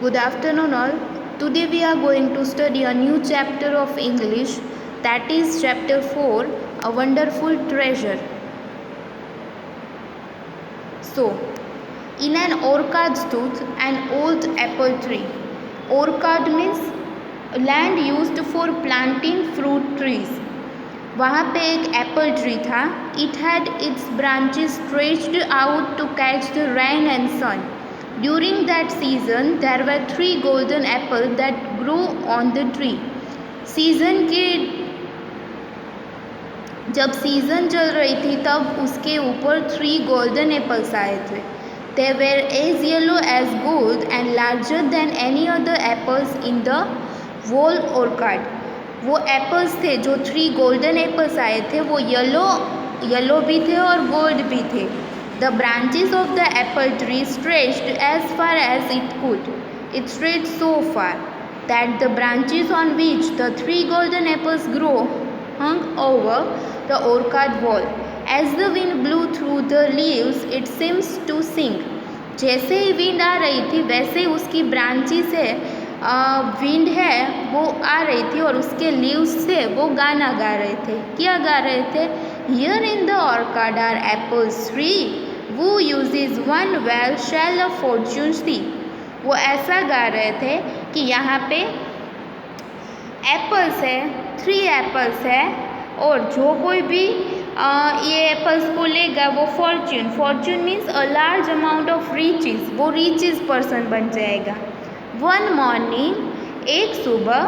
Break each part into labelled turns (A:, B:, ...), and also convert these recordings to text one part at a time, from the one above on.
A: Good afternoon all. Today we are going to study a new chapter of English, that is chapter 4, A Wonderful Treasure. So, in an orchard stood an old apple tree. Orchard means land used for planting fruit trees. वहाँ पे एक Apple tree था. It had its branches stretched out to catch the rain and sun. During that season, there were 3 golden apples that grew on the tree. जब season चल रही थी तब उसके ऊपर 3 गोल्डन एप्पल्स आए थे. They were as yellow as gold and larger than any other apples in the whole orchard. वो एप्पल्स थे जो 3 गोल्डन एप्पल्स आए थे, वो येलो भी थे और गोल्ड भी थे. The branches of the apple tree stretched as far as it could. It stretched so far that the branches on which the 3 golden apples grew hung over the orchard wall. As the wind blew through the leaves, it seemed to sing. जैसे ही wind आ रही थी वैसे ही उसकी branches से wind है वो आ रही थी और उसके लीव्स से वो गाना गा रहे थे. क्या गा रहे थे? Here in the orchard are apples three. Who uses one well shall a fortune see. वो ऐसा गा रहे थे कि यहाँ पे एप्पल्स है, 3 एप्पल्स है और जो कोई भी ये एप्पल्स को लेगा वो fortune means a large amount of riches, वो रिचेस पर्सन बन जाएगा. वन मॉर्निंग, एक सुबह,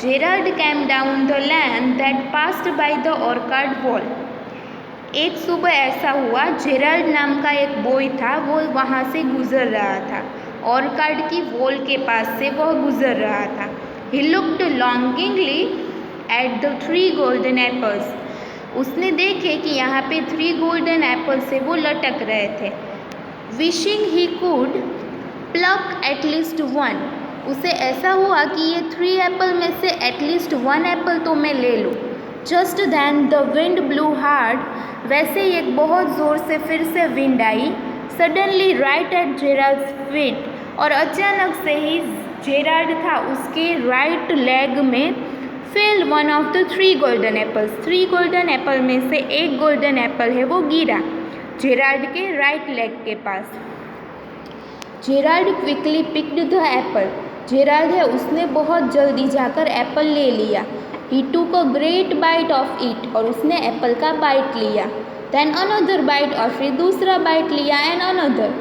A: Gerald came down the lane that passed by the orchard wall. एक सुबह ऐसा हुआ, जेराल्ड नाम का एक बॉय था, वो वहाँ से गुजर रहा था. ऑर्कार्ड की वॉल के पास से वह गुजर रहा था. He looked longingly at the 3 golden apples. उसने देखे कि यहाँ पे 3 गोल्डन एप्पल से वो लटक रहे थे. Wishing he could pluck at least 1. उसे ऐसा हुआ कि ये 3 एप्पल में से एटलीस्ट 1 एप्पल तो मैं ले लूँ. Just then the wind blew hard. वैसे ही एक बहुत ज़ोर से फिर से विंड आई. Suddenly right at Gerald's feet. और अचानक से ही जेराल्ड था उसके राइट लेग में fell one of the 3 golden apples. 3 golden apple में से एक गोल्डन एप्पल है वो गिरा जेराल्ड के राइट लेग के पास. Gerald quickly picked the apple. Gerald है उसने बहुत जल्दी जाकर एप्पल ले लिया. He took a great bite of it. और उसने एप्पल का बाइट लिया. देन अनदर बाइट और फिर दूसरा बाइट लिया एंड अनदर.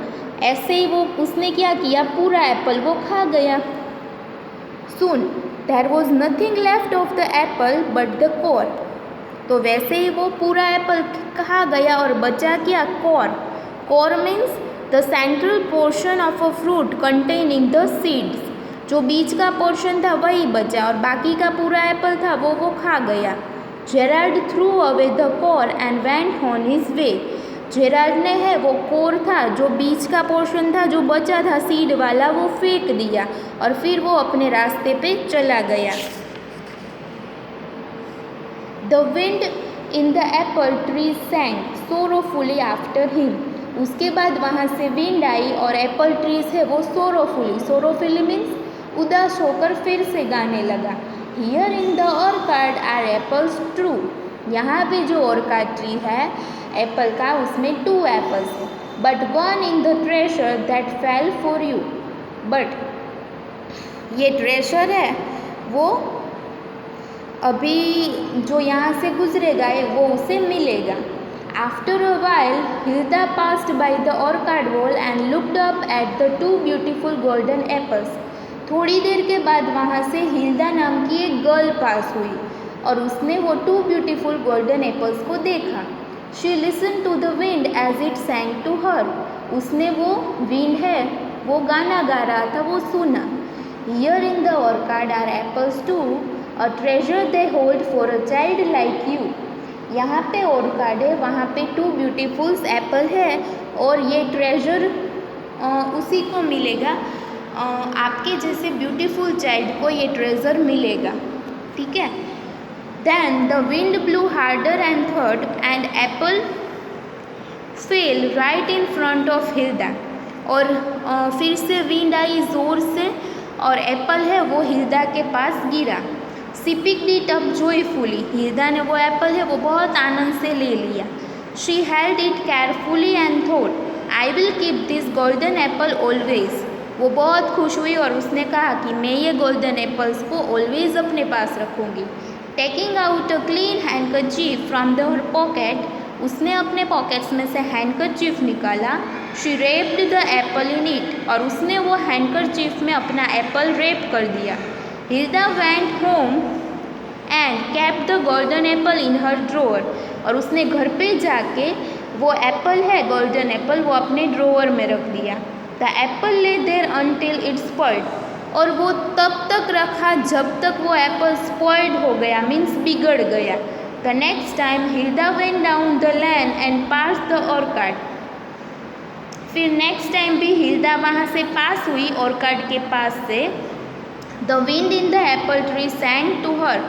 A: ऐसे ही वो उसने क्या किया, पूरा एप्पल वो खा गया. Soon there was nothing left of the apple but the core. तो वैसे ही वो पूरा एप्पल खा गया और बचा क्या, core. Core means the central portion of a fruit containing the seeds. जो बीच का पोर्शन था वही बचा और बाकी का पूरा एप्पल था वो खा गया. Gerald through away the core and went on his way. Gerald ने है वो कोर था, जो बीच का पोर्शन था जो बचा था सीड वाला, वो फेंक दिया और फिर वो अपने रास्ते पे चला गया. The wind in the apple tree sang sorrowfully after him. उसके बाद वहाँ से विंड आई और एप्पल ट्रीज है वो सोरोफुली मीन्स उदास होकर फिर से गाने लगा. Here in the orchard are apples true. यहाँ पे जो ऑर्कार्ड ट्री है एप्पल का उसमें 2 एप्पल्स है. But one in the treasure that fell for you. But ये ट्रेजर है वो अभी जो यहाँ से गुजरेगा वो उसे मिलेगा. After a while, Hilda passed by the orchard wall and looked up at the 2 beautiful golden apples. थोड़ी देर के बाद वहाँ से हिल्दा नाम की एक गर्ल पास हुई और उसने वो 2 beautiful golden apples को देखा. She listened to the wind as it sang to her. उसने वो विंड है वो गाना गा रहा था वो सुना. Here in the orchard are apples too, a treasure they hold for a child like you. यहाँ पे ऑर्कार्ड है, वहाँ पे 2 ब्यूटीफुल्स एप्पल है और ये ट्रेजर उसी को मिलेगा, आपके जैसे ब्यूटीफुल चाइल्ड को ये ट्रेजर मिलेगा. ठीक है. Then the wind blew harder and third and apple fell right in front of Hilda. और फिर से विंड आई ज़ोर से और एप्पल है वो हिल्दा के पास गिरा। She picked it up joyfully, Hilda ने वो एप्पल है वो बहुत आनंद से ले लिया। She held it carefully and thought, I will keep this golden Apple always. वो बहुत खुश हुई और उसने कहा कि मैं ये गोल्डन एप्पल्स को ऑलवेज अपने पास रखूँगी। Taking out a clean handkerchief from the pocket, उसने अपने पॉकेट्स में से हैंडकरचीफ निकाला। She raped the apple in it, और उसने वो हैंडकरचीफ में अपना एप्पल रेप कर दिया। Hilda went home and kept the golden apple in her drawer, और उसने घर पे जाके वो एप्पल है गोल्डन एप्पल वो अपने ड्रॉअर में रख दिया। The Apple lay their until it spoiled, और वो तब तक रखा जब तक वो एप्पल स्पॉइल्ड हो गया, मीन्स बिगड़ गया। The next time Hilda went down the lane and past the orchard, फिर नेक्स्ट टाइम भी हिल्दा वहाँ से पास हुई ऑर्कार्ड के पास से। The wind in the apple tree sang to her,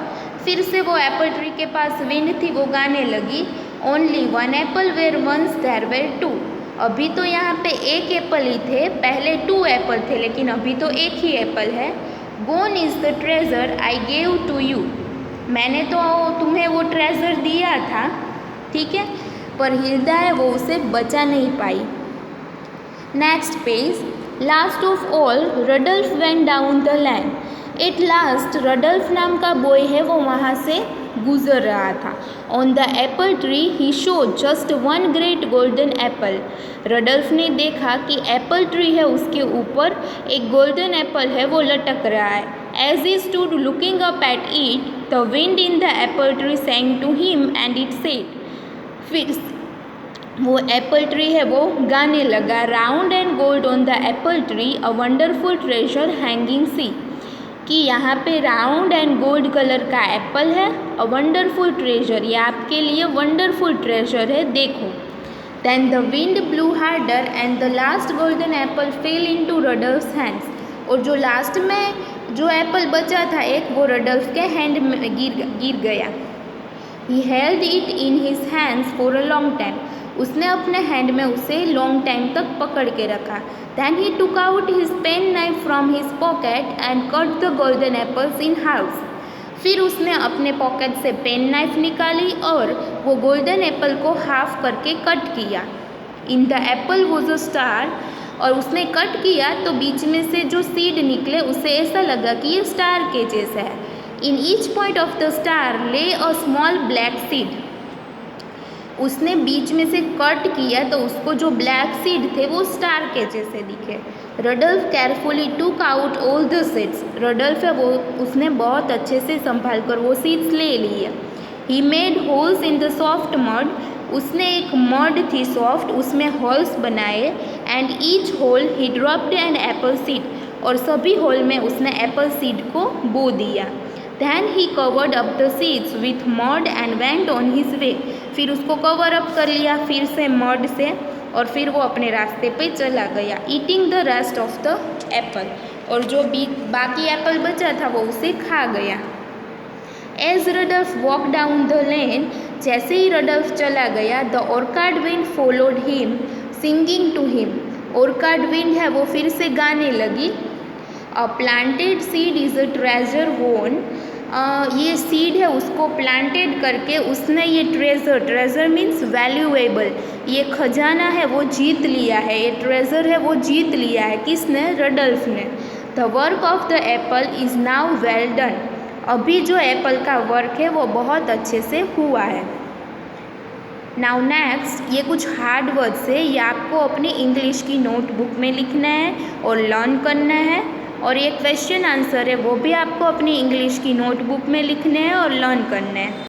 A: फिर से वो एप्पल ट्री के पास विंड थी वो गाने लगी। Only one apple where once there were two, अभी तो यहाँ पे एक एप्पल ही थे, पहले 2 एप्पल थे लेकिन अभी तो एक ही एप्पल है। Gone is the treasure I gave to you, मैंने तो तुम्हें वो ट्रेजर दिया था, ठीक है, पर हिल्दा है वो उसे बचा नहीं पाई। Next page, last of all Rudolph went down the lane, at last Rudolph नाम का बॉय है वो वहाँ से गुजर रहा था। On the apple tree he show just one great golden Apple, रडल्फ ने देखा कि एप्पल ट्री है उसके ऊपर एक गोल्डन एप्पल है वो लटक रहा है। As he stood looking up at it, the wind in the apple tree sang to him and it said, फिर वो एप्पल ट्री है वो गाने लगा। Round and gold on the apple tree a wonderful treasure hanging see, कि यहाँ पे round and gold colour का एप्पल है, अ वंडरफुल ट्रेजर, ये आपके लिए वंडरफुल ट्रेजर है, देखो। Then the wind blew harder and the last golden apple fell into Rudolph's hands, और जो लास्ट में जो एप्पल बचा था एक वो रडल्फ के हैंड में गिर गया। He held it in his hands for a long time, उसने अपने हैंड में उसे लॉन्ग टाइम तक पकड़ के रखा। Then he took out his pen knife from his pocket and cut the golden apples in halves, फिर उसने अपने पॉकेट से पेन नाइफ निकाली और वो गोल्डन एप्पल को हाफ करके कट किया। इन the Apple was a star, और उसने कट किया तो बीच में से जो सीड निकले उसे ऐसा लगा कि ये स्टार के जैसा है। In each point of the star ले अ स्मॉल ब्लैक सीड, उसने बीच में से कट किया तो उसको जो ब्लैक सीड थे वो स्टार के जैसे दिखे। रडल्फ carefully took out all the seeds, रडल्फ है वो उसने बहुत अच्छे से संभाल कर वो सीड्स ले लिए। He made holes in the soft mud, उसने एक मड थी सॉफ्ट उसमें होल्स बनाए। And each hole he dropped an apple seed, और सभी होल में उसने एप्पल सीड को बो दिया। Then he covered up the seeds with mud and went on his way, फिर उसको कवर अप कर लिया फिर से मड से, और फिर वो अपने रास्ते पे चला गया। Eating the rest of the Apple, और जो बाकी एप्पल बचा था वो उसे खा गया। As Rudolph walk down the lane, जैसे ही रडल्फ चला गया, the orchard wind followed him singing to him, orchard wind है वो फिर से गाने लगी। A planted seed is a treasure won, ये सीड है उसको प्लांटेड करके उसने ये ट्रेजर मीन्स वैल्यूएबल, ये खजाना है वो जीत लिया है, ये ट्रेजर है वो जीत लिया है, किसने? रडल्फ ने। The work of the Apple is now well done, अभी जो एप्पल का वर्क है वो बहुत अच्छे से हुआ है। नाउ नेक्स्ट, ये कुछ हार्ड वर्ड्स है, ये आपको अपनी इंग्लिश की नोटबुक में लिखना है और लर्न करना है, और ये क्वेश्चन आंसर है वो भी आपको अपनी इंग्लिश की नोटबुक में लिखने हैं और लर्न करने हैं।